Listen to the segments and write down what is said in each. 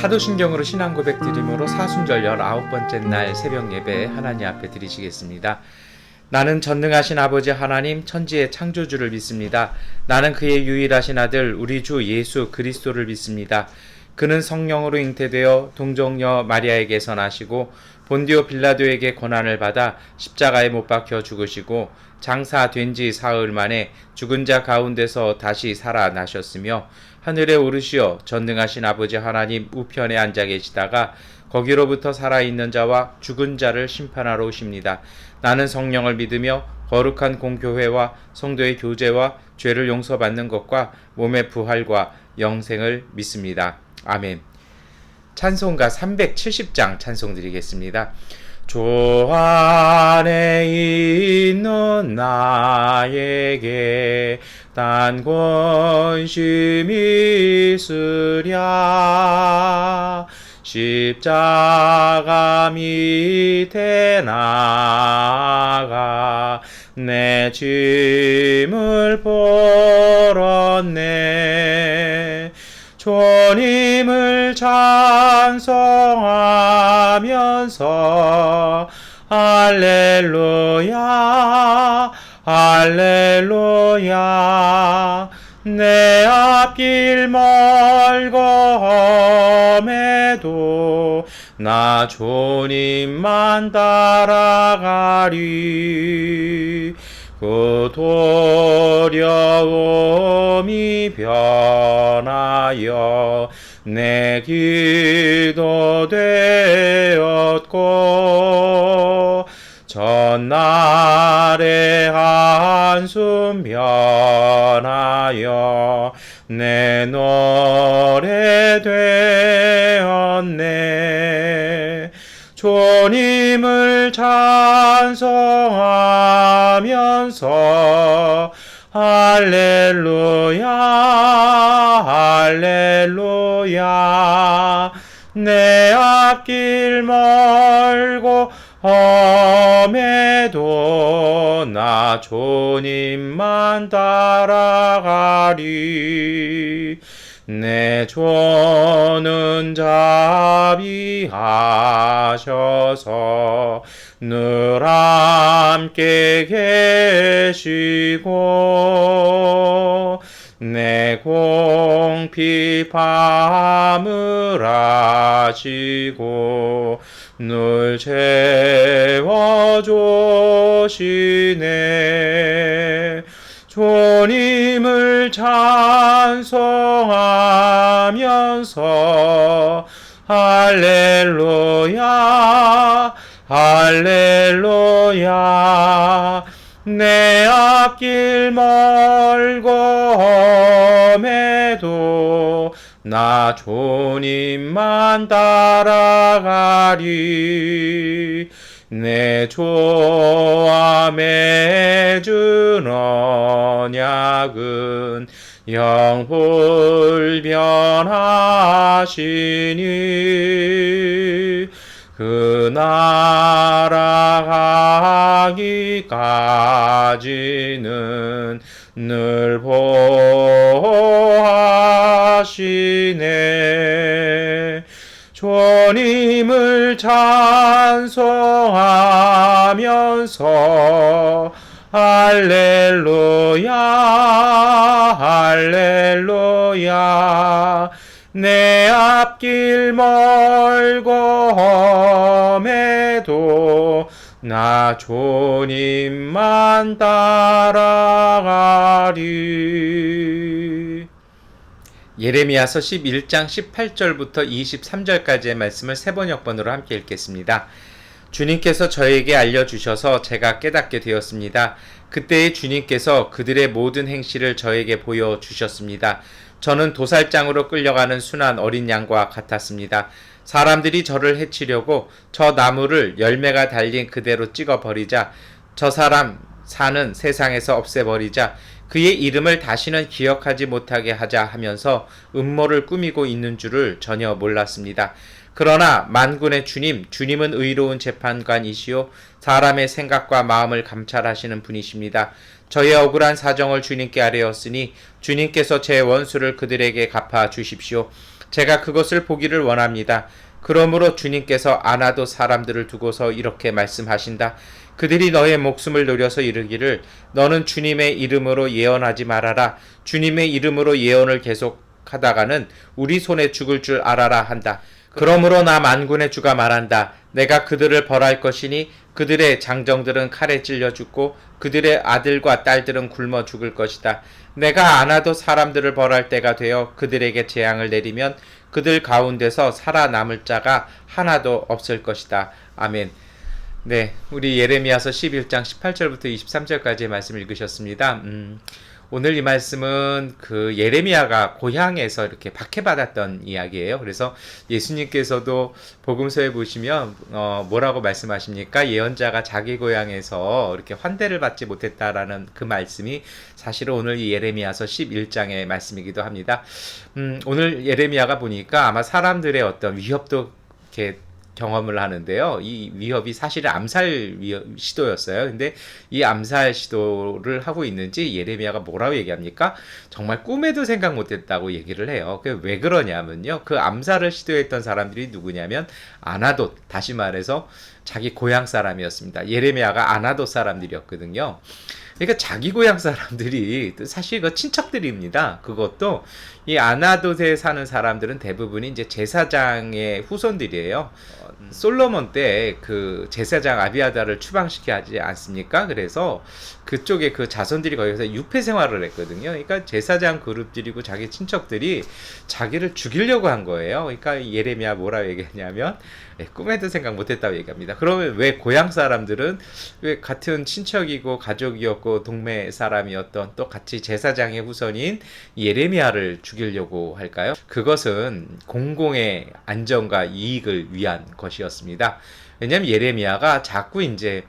사도신경으로 신앙 고백 드림으로 사순절 19번째 날 새벽 예배 하나님 앞에 드리시겠습니다. 나는 전능하신 아버지 하나님 천지의 창조주를 믿습니다. 나는 그의 유일하신 아들 우리 주 예수 그리스도를 믿습니다. 그는 성령으로 잉태되어 동정녀 마리아에게서 나시고 본디오 빌라도에게 고난을 받아 십자가에 못 박혀 죽으시고 장사된 지 사흘 만에 죽은 자 가운데서 다시 살아나셨으며 하늘에 오르시어 전능하신 아버지 하나님 우편에 앉아 계시다가 거기로부터 살아있는 자와 죽은 자를 심판하러 오십니다. 나는 성령을 믿으며 거룩한 공교회와 성도의 교제와 죄를 용서받는 것과 몸의 부활과 영생을 믿습니다. 아멘. 찬송가 370장 찬송 드리겠습니다. 주 안에 있는 나에게 단 권심이 있으랴 십자가 밑에 나가 내 짐을 풀었네. 주님을 찬송하면서 할렐루야 할렐루야 내 앞길 멀고 험해도 나 주님만 따라가리. 그 두려움이 변하여 내 기도 되었고 전날의 한숨 변하여 내 노래 되었네. 주님을 찬송하면서 할렐루야 할렐루야 내 앞길 멀고 험해도 나 주님만 따라가리. 내 주는 자비하셔서 늘 함께 계시고 내 공핍함을 아시고 늘 채워주시네. 주님을 찬송하면서 할렐루야 할렐루야 내 앞길 멀고 험해도 나 주님만 따라가리. 내 주와 맺은 언약은 영불변하시니 그 나라 가기까지는 늘 보호하시네. 주님을 찬송하면서 할렐루야 할렐루야 내 앞길 멀고 험해도 나 주님만 따라가리. 예레미야서 11장 18절부터 23절까지의 말씀을 세 번역본으로 함께 읽겠습니다. 주님께서 저에게 알려주셔서 제가 깨닫게 되었습니다. 그때의 주님께서 그들의 모든 행실을 저에게 보여주셨습니다. 저는 도살장으로 끌려가는 순한 어린 양과 같았습니다. 사람들이 저를 해치려고 저 나무를 열매가 달린 그대로 찍어버리자 저 사람 사는 세상에서 없애버리자 그의 이름을 다시는 기억하지 못하게 하자 하면서 음모를 꾸미고 있는 줄을 전혀 몰랐습니다. 그러나 만군의 주님은 의로운 재판관이시요 사람의 생각과 마음을 감찰하시는 분이십니다. 저의 억울한 사정을 주님께 아뢰었으니 주님께서 제 원수를 그들에게 갚아 주십시오. 제가 그것을 보기를 원합니다. 그러므로 주님께서 아나도 사람들을 두고서 이렇게 말씀하신다. 그들이 너의 목숨을 노려서 이르기를 너는 주님의 이름으로 예언하지 말아라. 주님의 이름으로 예언을 계속하다가는 우리 손에 죽을 줄 알아라 한다. 그러므로 나 만군의 주가 말한다. 내가 그들을 벌할 것이니 그들의 장정들은 칼에 찔려 죽고 그들의 아들과 딸들은 굶어 죽을 것이다. 내가 아나도 사람들을 벌할 때가 되어 그들에게 재앙을 내리면 그들 가운데서 살아남을 자가 하나도 없을 것이다. 아멘. 네, 우리 예레미야서 11장 18절부터 23절까지의 말씀을 읽으셨습니다. 오늘 이 말씀은 그 예레미야가 고향에서 이렇게 박해받았던 이야기예요. 그래서 예수님께서도 복음서에 보시면 뭐라고 말씀하십니까? 예언자가 자기 고향에서 이렇게 환대를 받지 못했다라는 그 말씀이 사실은 오늘 이 예레미야서 11장의 말씀이기도 합니다. 오늘 예레미야가 보니까 아마 사람들의 어떤 위협도 이렇게 경험을 하는데요. 이 위협이 사실은 암살 시도였어요. 근데 이 암살 시도를 하고 있는지 예레미야가 뭐라고 얘기합니까? 정말 꿈에도 생각 못했다고 얘기를 해요. 왜 그러냐면요. 그 암살을 시도했던 사람들이 누구냐면 아나돗, 다시 말해서 자기 고향 사람이었습니다. 예레미야가 아나돗 사람들이었거든요. 그러니까 자기 고향 사람들이 사실 그 친척들입니다. 그것도 이 아나돗에 사는 사람들은 대부분이 이제 제사장의 후손들이에요. 솔로몬 때 그 제사장 아비아다를 추방시키지 하지 않습니까? 그래서 그쪽에 그 자손들이 거기서 유폐 생활을 했거든요. 그러니까 제사장 그룹들이고 자기 친척들이 자기를 죽이려고 한 거예요. 그러니까 예레미야 뭐라고 얘기했냐면 꿈에도 생각 못했다고 얘기합니다. 그러면 왜 고향 사람들은 왜 같은 친척이고 가족이었고 동네 사람이었던 또 같이 제사장의 후손인 예레미야를 죽이려고 할까요? 그것은 공공의 안전과 이익을 위한 것이었습니다. 왜냐하면 예레미야가 자꾸 이제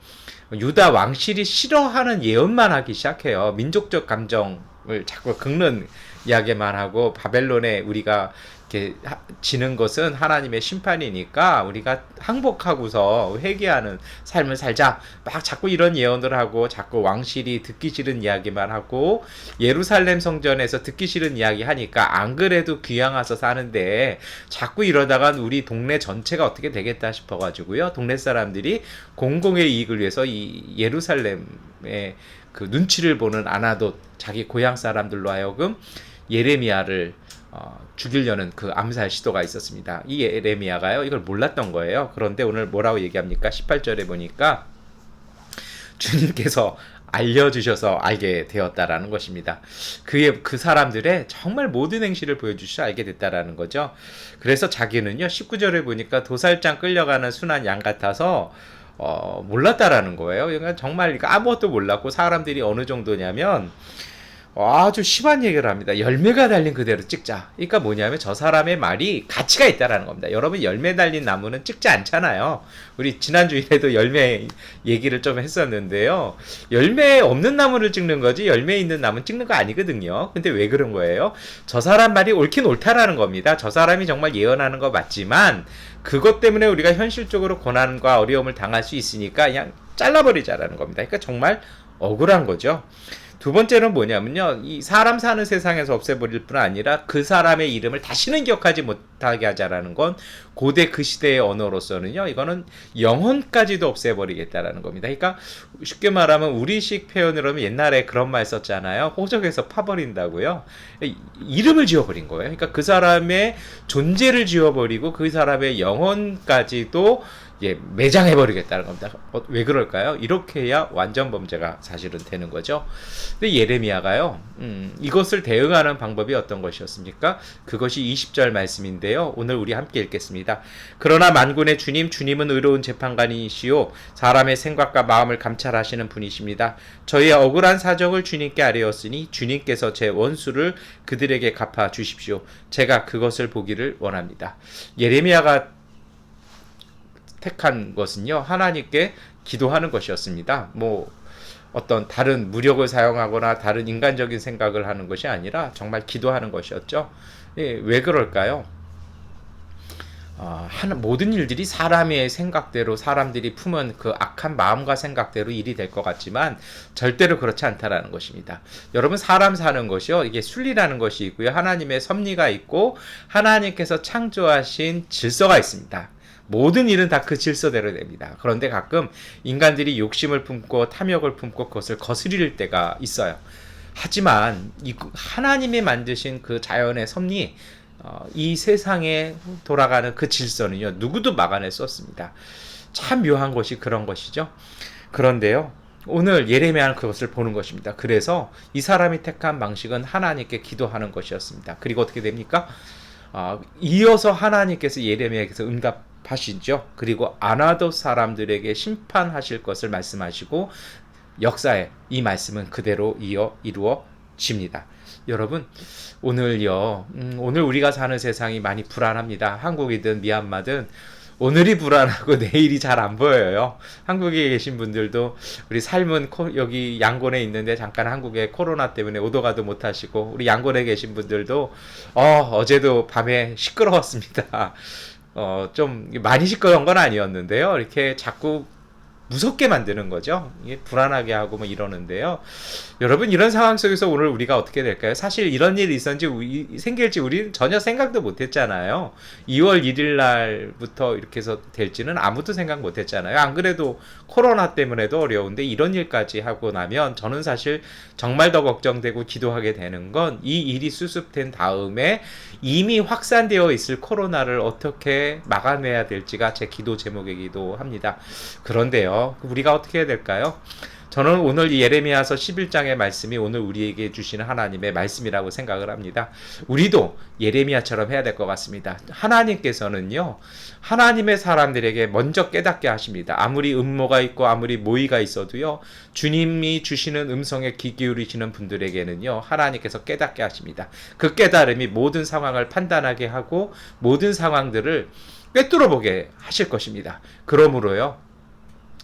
유다 왕실이 싫어하는 예언만 하기 시작해요. 민족적 감정을 자꾸 긁는 이야기만 하고 바벨론에 우리가 이렇게 지는 것은 하나님의 심판이니까 우리가 항복하고서 회개하는 삶을 살자. 막 자꾸 이런 예언을 하고 자꾸 왕실이 듣기 싫은 이야기만 하고 예루살렘 성전에서 듣기 싫은 이야기 하니까 안 그래도 귀양 와서 사는데 자꾸 이러다가 우리 동네 전체가 어떻게 되겠다 싶어가지고요. 동네 사람들이 공공의 이익을 위해서 이 예루살렘의 그 눈치를 보는 아나돗 자기 고향 사람들로 하여금 예레미야를 죽이려는 그 암살 시도가 있었습니다. 이 예레미야가요 이걸 몰랐던 거예요. 그런데 오늘 뭐라고 얘기합니까? 18절에 보니까 주님께서 알려주셔서 알게 되었다라는 것입니다. 그 사람들의 정말 모든 행실을 보여주셔서 알게 됐다라는 거죠. 그래서 자기는요 19절에 보니까 도살장 끌려가는 순한 양 같아서 몰랐다라는 거예요. 그러니까 정말 아무것도 몰랐고 사람들이 어느 정도냐면 아주 심한 얘기를 합니다. 열매가 달린 그대로 찍자. 그러니까 뭐냐면 저 사람의 말이 가치가 있다라는 겁니다. 여러분 열매 달린 나무는 찍지 않잖아요. 우리 지난주에도 열매 얘기를 좀 했었는데요. 열매 없는 나무를 찍는 거지 열매 있는 나무는 찍는 거 아니거든요. 근데 왜 그런 거예요? 저 사람 말이 옳긴 옳다라는 겁니다. 저 사람이 정말 예언하는 거 맞지만 그것 때문에 우리가 현실적으로 고난과 어려움을 당할 수 있으니까 그냥 잘라버리자라는 겁니다. 그러니까 정말 억울한 거죠. 두 번째는 뭐냐면요. 이 사람 사는 세상에서 없애버릴 뿐 아니라 그 사람의 이름을 다시는 기억하지 못하게 하자라는 건 고대 그 시대의 언어로서는요. 이거는 영혼까지도 없애버리겠다라는 겁니다. 그러니까 쉽게 말하면 우리식 표현으로 하면 옛날에 그런 말 썼잖아요. 호적에서 파버린다고요. 이름을 지워버린 거예요. 그러니까 그 사람의 존재를 지워버리고 그 사람의 영혼까지도 매장해버리겠다는 겁니다. 왜 그럴까요? 이렇게 해야 완전 범죄가 사실은 되는 거죠. 근데 예레미야가요, 이것을 대응하는 방법이 어떤 것이었습니까? 그것이 20절 말씀인데요. 오늘 우리 함께 읽겠습니다. 그러나 만군의 주님, 주님은 의로운 재판관이시요 사람의 생각과 마음을 감찰하시는 분이십니다. 저희의 억울한 사정을 주님께 아뢰었으니 주님께서 제 원수를 그들에게 갚아 주십시오. 제가 그것을 보기를 원합니다. 예레미야가 택한 것은요 하나님께 기도하는 것이었습니다. 어떤 다른 무력을 사용하거나 다른 인간적인 생각을 하는 것이 아니라 정말 기도하는 것이었죠. 왜 그럴까요? 모든 일들이 사람의 생각대로 사람들이 품은 그 악한 마음과 생각대로 일이 될 것 같지만 절대로 그렇지 않다라는 것입니다. 여러분 사람 사는 것이요 이게 순리라는 것이 있고요 하나님의 섭리가 있고 하나님께서 창조하신 질서가 있습니다. 모든 일은 다 그 질서대로 됩니다. 그런데 가끔 인간들이 욕심을 품고 탐욕을 품고 그것을 거스릴 때가 있어요. 하지만 하나님이 만드신 그 자연의 섭리 이 세상에 돌아가는 그 질서는요 누구도 막아낼 수 없습니다. 참 묘한 것이 그런 것이죠. 그런데요 오늘 예레미야는 그것을 보는 것입니다. 그래서 이 사람이 택한 방식은 하나님께 기도하는 것이었습니다. 그리고 어떻게 됩니까? 이어서 하나님께서 예레미야에게서 응답하시죠. 그리고 아나돗 사람들에게 심판하실 것을 말씀하시고 역사에 이 말씀은 그대로 이루어집니다. 여러분 오늘요 오늘 우리가 사는 세상이 많이 불안합니다. 한국이든 미얀마든 오늘이 불안하고 내일이 잘 안 보여요. 한국에 계신 분들도 우리 삶은 여기 양곤에 있는데 잠깐 한국에 코로나 때문에 오도 가도 못 하시고 우리 양곤에 계신 분들도 어제도 밤에 시끄러웠습니다. 좀 많이 시끄러운 건 아니었는데요. 이렇게 자꾸 무섭게 만드는 거죠. 이게 불안하게 하고 뭐 이러는데요. 여러분 이런 상황 속에서 오늘 우리가 어떻게 될까요? 사실 이런 일이 생길지 우리는 전혀 생각도 못했잖아요. 2월 1일 날부터 이렇게 해서 될지는 아무도 생각 못했잖아요. 안 그래도 코로나 때문에도 어려운데 이런 일까지 하고 나면 저는 사실 정말 더 걱정되고 기도하게 되는 건 이 일이 수습된 다음에 이미 확산되어 있을 코로나를 어떻게 막아내야 될지가 제 기도 제목이기도 합니다. 그런데요 우리가 어떻게 해야 될까요? 저는 오늘 이 예레미야서 11장의 말씀이 오늘 우리에게 주시는 하나님의 말씀이라고 생각을 합니다. 우리도 예레미야처럼 해야 될 것 같습니다. 하나님께서는요 하나님의 사람들에게 먼저 깨닫게 하십니다. 아무리 음모가 있고 아무리 모의가 있어도요 주님이 주시는 음성에 귀 기울이시는 분들에게는요 하나님께서 깨닫게 하십니다. 그 깨달음이 모든 상황을 판단하게 하고 모든 상황들을 꿰뚫어 보게 하실 것입니다. 그러므로요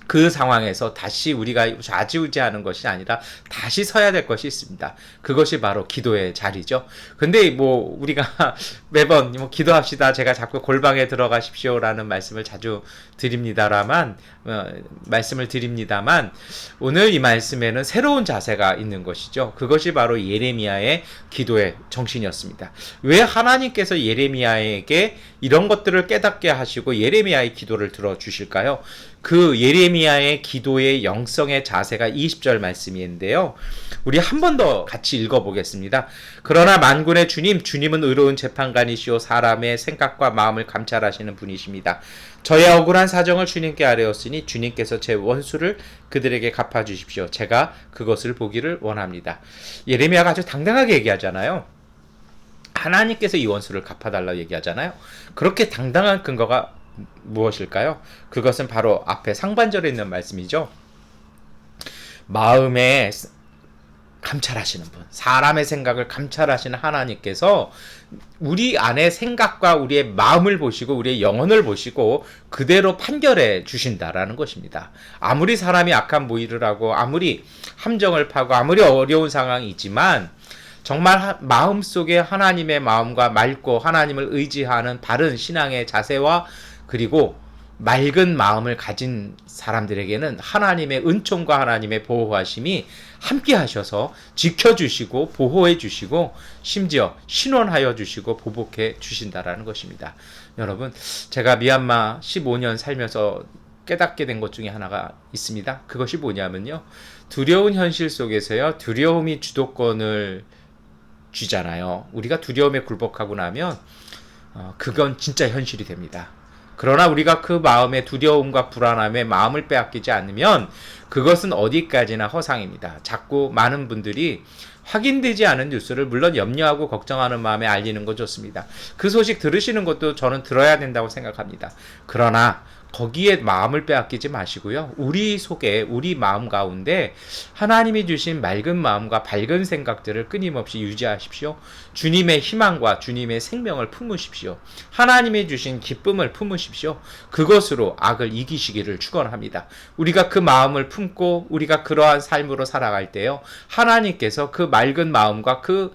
그 상황에서 다시 우리가 좌지우지하는 것이 아니라 다시 서야 될 것이 있습니다. 그것이 바로 기도의 자리죠. 근데 뭐 우리가 매번 뭐 기도합시다. 제가 자꾸 골방에 들어가십시오라는 말씀을 자주 말씀을 드립니다만 오늘 이 말씀에는 새로운 자세가 있는 것이죠. 그것이 바로 예레미야의 기도의 정신이었습니다. 왜 하나님께서 예레미야에게 이런 것들을 깨닫게 하시고 예레미야의 기도를 들어주실까요? 그 예레미야의 기도의 영성의 자세가 20절 말씀인데요. 우리 한 번 더 같이 읽어보겠습니다. 그러나 만군의 주님은 의로운 재판관이시오 사람의 생각과 마음을 감찰하시는 분이십니다. 저의 억울한 사정을 주님께 아뢰었으니 주님께서 제 원수를 그들에게 갚아주십시오. 제가 그것을 보기를 원합니다. 예레미야가 아주 당당하게 얘기하잖아요. 하나님께서 이 원수를 갚아달라고 얘기하잖아요. 그렇게 당당한 근거가 무엇일까요? 그것은 바로 앞에 상반절에 있는 말씀이죠. 마음에 감찰하시는 분, 사람의 생각을 감찰하시는 하나님께서 우리 안의 생각과 우리의 마음을 보시고 우리의 영혼을 보시고 그대로 판결해 주신다라는 것입니다. 아무리 사람이 악한 모의를 하고 아무리 함정을 파고 아무리 어려운 상황이지만 정말 마음속에 하나님의 마음과 맑고 하나님을 의지하는 바른 신앙의 자세와 그리고 맑은 마음을 가진 사람들에게는 하나님의 은총과 하나님의 보호하심이 함께 하셔서 지켜주시고 보호해 주시고 심지어 신원하여 주시고 보복해 주신다라는 것입니다. 여러분 제가 미얀마 15년 살면서 깨닫게 된 것 중에 하나가 있습니다. 그것이 뭐냐면요. 두려운 현실 속에서요. 두려움이 주도권을 쥐잖아요. 우리가 두려움에 굴복하고 나면 그건 진짜 현실이 됩니다. 그러나 우리가 그 마음의 두려움과 불안함에 마음을 빼앗기지 않으면 그것은 어디까지나 허상입니다. 자꾸 많은 분들이 확인되지 않은 뉴스를 물론 염려하고 걱정하는 마음에 알리는 건 좋습니다. 그 소식 들으시는 것도 저는 들어야 된다고 생각합니다. 그러나 거기에 마음을 빼앗기지 마시고요. 우리 속에 우리 마음 가운데 하나님이 주신 맑은 마음과 밝은 생각들을 끊임없이 유지하십시오. 주님의 희망과 주님의 생명을 품으십시오. 하나님이 주신 기쁨을 품으십시오. 그것으로 악을 이기시기를 축원합니다. 우리가 그 마음을 품고 우리가 그러한 삶으로 살아갈 때요. 하나님께서 그 맑은 마음과 그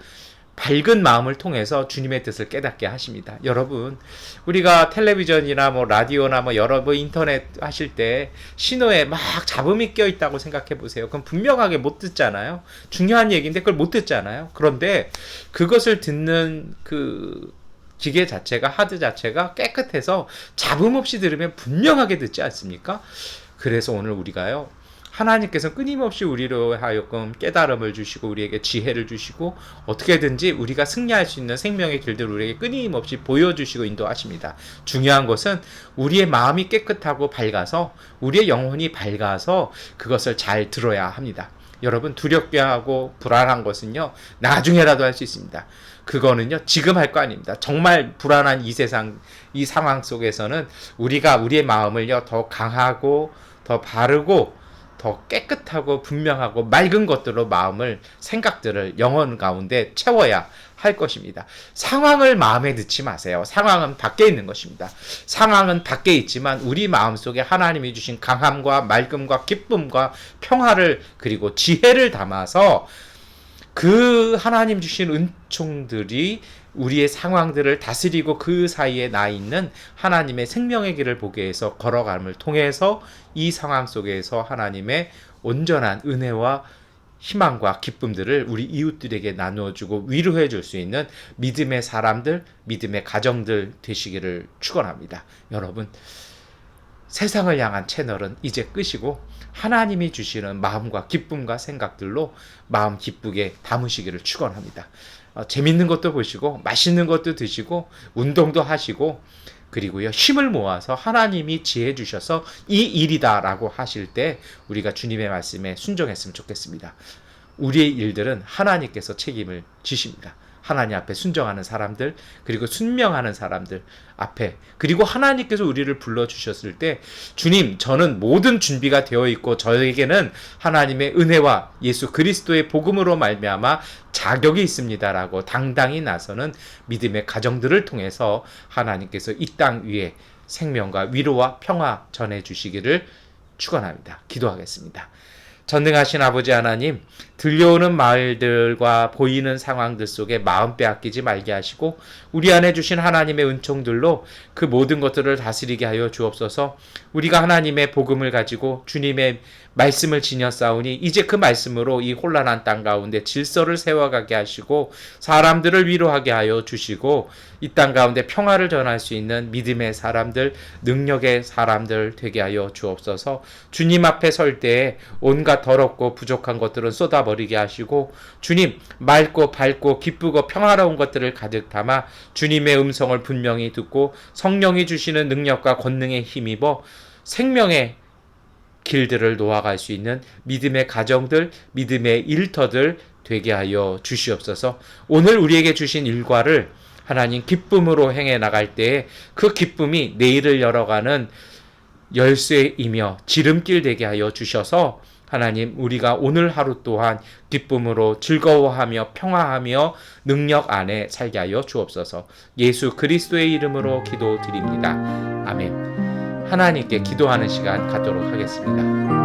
밝은 마음을 통해서 주님의 뜻을 깨닫게 하십니다. 여러분, 우리가 텔레비전이나 뭐 라디오나 뭐 여러 뭐 인터넷 하실 때 신호에 막 잡음이 껴 있다고 생각해 보세요. 그럼 분명하게 못 듣잖아요. 중요한 얘기인데 그걸 못 듣잖아요. 그런데 그것을 듣는 그 기계 자체가, 하드 자체가 깨끗해서 잡음 없이 들으면 분명하게 듣지 않습니까? 그래서 오늘 우리가요, 하나님께서 끊임없이 우리로 하여금 깨달음을 주시고 우리에게 지혜를 주시고 어떻게든지 우리가 승리할 수 있는 생명의 길들을 우리에게 끊임없이 보여주시고 인도하십니다. 중요한 것은 우리의 마음이 깨끗하고 밝아서, 우리의 영혼이 밝아서 그것을 잘 들어야 합니다. 여러분, 두렵게 하고 불안한 것은요, 나중에라도 할 수 있습니다. 그거는요, 지금 할 거 아닙니다. 정말 불안한 이 세상, 이 상황 속에서는 우리가 우리의 마음을요, 더 강하고 더 바르고 더 깨끗하고 분명하고 맑은 것들로 마음을, 생각들을 영혼 가운데 채워야 할 것입니다. 상황을 마음에 넣지 마세요. 상황은 밖에 있는 것입니다. 상황은 밖에 있지만 우리 마음속에 하나님이 주신 강함과 맑음과 기쁨과 평화를, 그리고 지혜를 담아서 그 하나님 주신 은총들이 우리의 상황들을 다스리고 그 사이에 나 있는 하나님의 생명의 길을 보게 해서 걸어감을 통해서 이 상황 속에서 하나님의 온전한 은혜와 희망과 기쁨들을 우리 이웃들에게 나누어주고 위로해 줄 수 있는 믿음의 사람들, 믿음의 가정들 되시기를 축원합니다. 여러분, 세상을 향한 채널은 이제 끄시고 하나님이 주시는 마음과 기쁨과 생각들로 마음 기쁘게 담으시기를 축원합니다. 재밌는 것도 보시고 맛있는 것도 드시고 운동도 하시고, 그리고요, 힘을 모아서 하나님이 지혜 주셔서 이 일이다라고 하실 때 우리가 주님의 말씀에 순종했으면 좋겠습니다. 우리의 일들은 하나님께서 책임을 지십니다. 하나님 앞에 순종하는 사람들, 그리고 순명하는 사람들 앞에, 그리고 하나님께서 우리를 불러주셨을 때 주님, 저는 모든 준비가 되어 있고 저에게는 하나님의 은혜와 예수 그리스도의 복음으로 말미암아 자격이 있습니다라고 당당히 나서는 믿음의 가정들을 통해서 하나님께서 이 땅 위에 생명과 위로와 평화 전해주시기를 축원합니다. 기도하겠습니다. 전능하신 아버지 하나님, 들려오는 말들과 보이는 상황들 속에 마음 빼앗기지 말게 하시고 우리 안에 주신 하나님의 은총들로 그 모든 것들을 다스리게 하여 주옵소서. 우리가 하나님의 복음을 가지고 주님의 말씀을 지녀 싸우니 이제 그 말씀으로 이 혼란한 땅 가운데 질서를 세워가게 하시고 사람들을 위로하게 하여 주시고 이 땅 가운데 평화를 전할 수 있는 믿음의 사람들, 능력의 사람들 되게 하여 주옵소서. 주님 앞에 설 때에 온갖 더럽고 부족한 것들은 쏟아버리게 하시고 주님, 맑고 밝고 기쁘고 평화로운 것들을 가득 담아 주님의 음성을 분명히 듣고 성령이 주시는 능력과 권능에 힘입어 생명의 길들을 놓아갈 수 있는 믿음의 가정들, 믿음의 일터들 되게 하여 주시옵소서. 오늘 우리에게 주신 일과를 하나님 기쁨으로 행해 나갈 때에 그 기쁨이 내일을 열어가는 열쇠이며 지름길 되게 하여 주셔서 하나님, 우리가 오늘 하루 또한 기쁨으로 즐거워하며 평화하며 능력 안에 살게 하여 주옵소서. 예수 그리스도의 이름으로 기도드립니다. 아멘. 하나님께 기도하는 시간 갖도록 하겠습니다.